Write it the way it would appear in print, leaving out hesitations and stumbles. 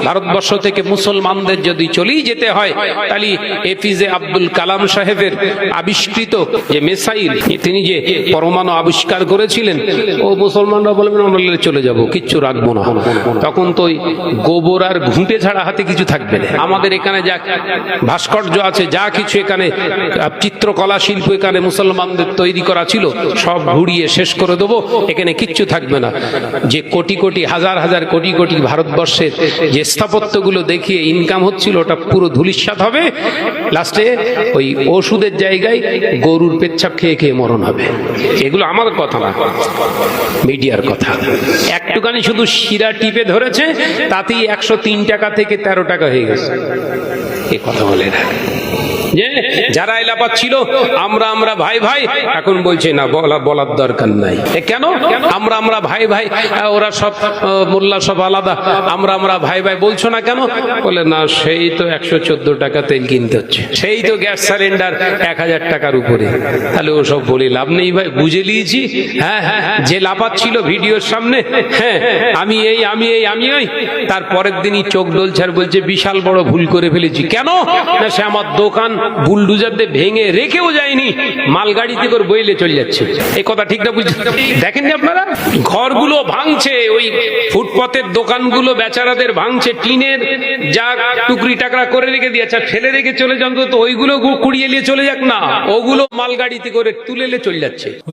ভারতবর্ষ থেকে মুসলমানদের যদি চলেই যেতে হয় তাহলে এপিজে আব্দুল কালাম সাহেবের আবিষ্কৃত যে মিসাইল, তিনি যে পরমাণু আবিষ্কার করেছিলেন, ও মুসলমানরা বলবেন আমরা চলে যাব, কিচ্ছু রাখবো না। তখন তো ওই গোবর আর ঘুঁটে ছাড়া হাতে কিছু থাকবে না। আমাদের এখানে যা ভাস্কর্য আছে, যা কিছু এখানে চিত্রকলা শিল্প এখানে মুসলমানদের তৈরি করা ছিল, সব ঘুরিয়ে শেষ করে দেবো, এখানে কিচ্ছু থাকবে না। যে কোটি কোটি হাজার হাজার কোটি কোটি ভারতবর্ষের যে স্থাপত্যগুলো দেখিয়ে ইনকাম হচ্ছিল, ওটা পুরো ধূলিসাৎ হবে। লাস্টে ওই ওষুধের জায়গায় গরুর পেচ্ছাপ খেয়ে খেয়ে মরণ হবে। এগুলো আমার কথা না, মিডিয়ার কথা। একটুখানি শুধু শিরা টিপে ধরেছে, তাতেই 103 টাকা থেকে 13 টাকা হয়ে গেছে। এ কথা বলে না যে যারা এলাপা ছিল আমরা ভাই ভাই, এখন বলছে না, বলার দরকার নাই। কেন আমরা ভাই ভাই, ওরা সব মোল্লা সব আলাদা, আমরা ভাই ভাই বলছো না কেন? বলে না, সেই তো 114 টাকা তেল কিনতে হচ্ছে, সেই তো গ্যাস সিলিন্ডার 1000 টাকার উপরে। তাহলে ও সব বলে লাভ নেই ভাই, বুঝে নিয়েছি। হ্যাঁ, যে লাপাচ্ছিল ভিডিওর সামনে, হ্যাঁ আমি ওই, তার পরের দিনই চোখ ডলছার বলছে বিশাল বড় ভুল করে ফেলেছি। কেন না, সে আমার দোকান বুলডুজার দিয়ে ভেঙে রেখেও যায়নি, মালগাড়িতে করে বইলে চলে যাচ্ছে। এই কথা ঠিক না? বুঝছেন? দেখেননি আপনারা, ঘরগুলো ভাঙছে, ওই ফুটপাতের দোকানগুলো বেচারাদের ভাঙছে, টিনের যা টুকরি টাকরা করে রেখে দিয়েছে, ফেলে রেখে চলে যান, তো ওইগুলো কুড়িয়ে নিয়ে চলে যাক না, ওগুলো মালগাড়িতে করে তুলে চলে যাচ্ছে।